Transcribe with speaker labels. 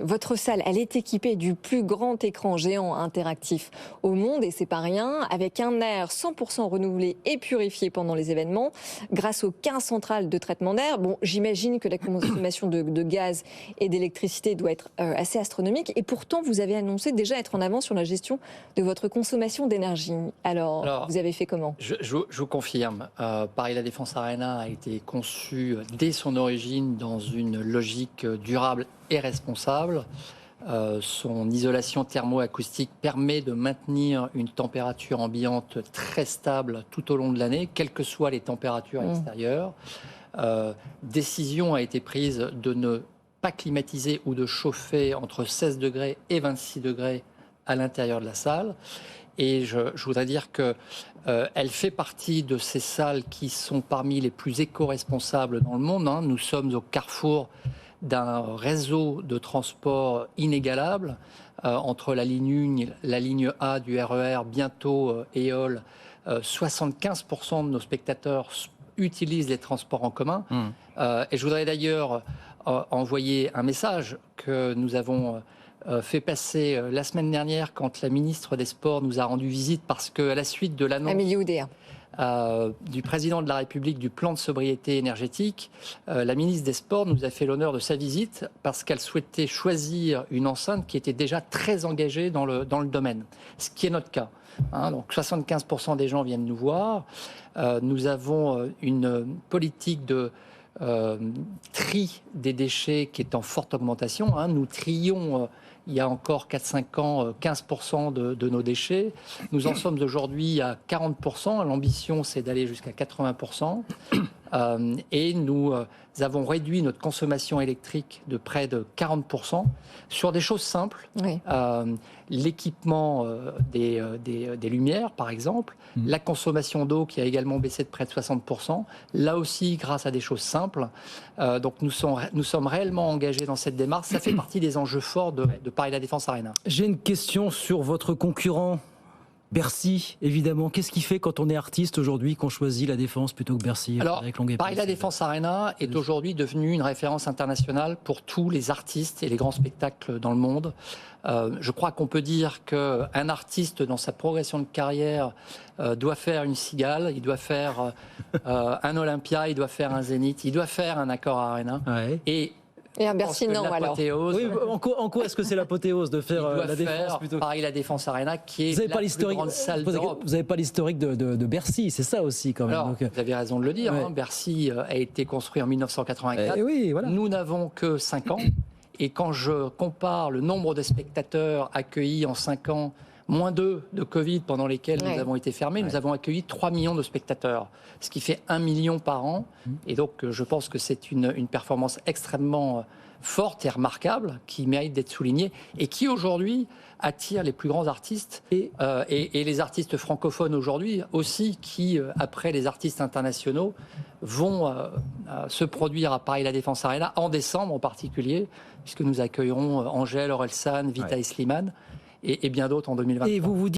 Speaker 1: Votre salle, elle est équipée du plus grand écran géant interactif au monde, et c'est pas rien, avec un air 100% renouvelé et purifié pendant les événements, grâce aux 15 centrales de traitement d'air. Bon, j'imagine que la consommation de gaz et d'électricité doit être assez astronomique, et pourtant vous avez annoncé déjà être en avance sur la gestion de votre consommation d'énergie. Alors, vous avez fait comment?
Speaker 2: Je vous confirme, Paris La Défense Arena a été conçu dès son origine dans une logique durable et responsable. Son isolation thermo-acoustique permet de maintenir une température ambiante très stable tout au long de l'année, quelles que soient les températures extérieures. Décision a été prise de ne pas climatiser ou de chauffer entre 16 degrés et 26 degrés à l'intérieur de la salle. Et je voudrais dire que elle fait partie de ces salles qui sont parmi les plus éco-responsables dans le monde. Nous sommes au carrefour d'un réseau de transport inégalable entre la ligne 1, la ligne A du RER, bientôt Éole. 75% de nos spectateurs utilisent les transports en commun. Et je voudrais d'ailleurs envoyer un message que nous avons fait passer la semaine dernière quand la ministre des Sports nous a rendu visite, parce qu'à la suite de l'annonce du président de la République du plan de sobriété énergétique, la ministre des Sports nous a fait l'honneur de sa visite parce qu'elle souhaitait choisir une enceinte qui était déjà très engagée dans le domaine, ce qui est notre cas. Donc 75% des gens viennent nous voir. Nous avons une politique de tri des déchets qui est en forte augmentation. Nous trions il y a encore 4-5 ans 15% de nos déchets. Nous en sommes aujourd'hui à 40%. L'ambition, c'est d'aller jusqu'à 80%. Et nous avons réduit notre consommation électrique de près de 40% sur des choses simples. Oui. L'équipement des lumières, par exemple. La consommation d'eau qui a également baissé de près de 60%. Là aussi, grâce à des choses simples. Donc nous sommes réellement engagés dans cette démarche. Ça fait partie des enjeux forts de Paris La Défense Arena.
Speaker 3: J'ai une question sur votre concurrent. Bercy, évidemment. Qu'est-ce qui fait quand on est artiste aujourd'hui qu'on choisit La Défense plutôt que Bercy?
Speaker 2: Alors, Paris La Défense Arena est aujourd'hui devenu une référence internationale pour tous les artistes et les grands spectacles dans le monde. Je crois qu'on peut dire qu'un artiste, dans sa progression de carrière, doit faire une Cigale, il doit faire un Olympia, il doit faire un Zénith, il doit faire un Accor Arena. Ouais.
Speaker 1: Et un Bercy, non, alors.
Speaker 3: Oui, en quoi est-ce que c'est l'apothéose de faire La Défense plutôt que
Speaker 2: Paris La Défense Arena, qui est la plus grande salle d'Europe.
Speaker 3: Vous n'avez pas l'historique de Bercy, c'est ça aussi quand même.
Speaker 2: Alors, vous avez raison de le dire. Ouais. Bercy a été construit en 1984.
Speaker 3: Oui, voilà.
Speaker 2: Nous n'avons que 5 ans. Et quand je compare le nombre de spectateurs accueillis en 5 ans, moins 2 de Covid pendant lesquels nous avons été fermés, nous avons accueilli 3 millions de spectateurs, ce qui fait 1 million par an. Et donc je pense que c'est une performance extrêmement forte et remarquable qui mérite d'être soulignée et qui aujourd'hui attire les plus grands artistes et les artistes francophones aujourd'hui aussi qui, après les artistes internationaux, vont se produire à Paris La Défense Arena en décembre en particulier, puisque nous accueillerons Angèle, Orelsan, Vita et Slimane et bien d'autres en 2023.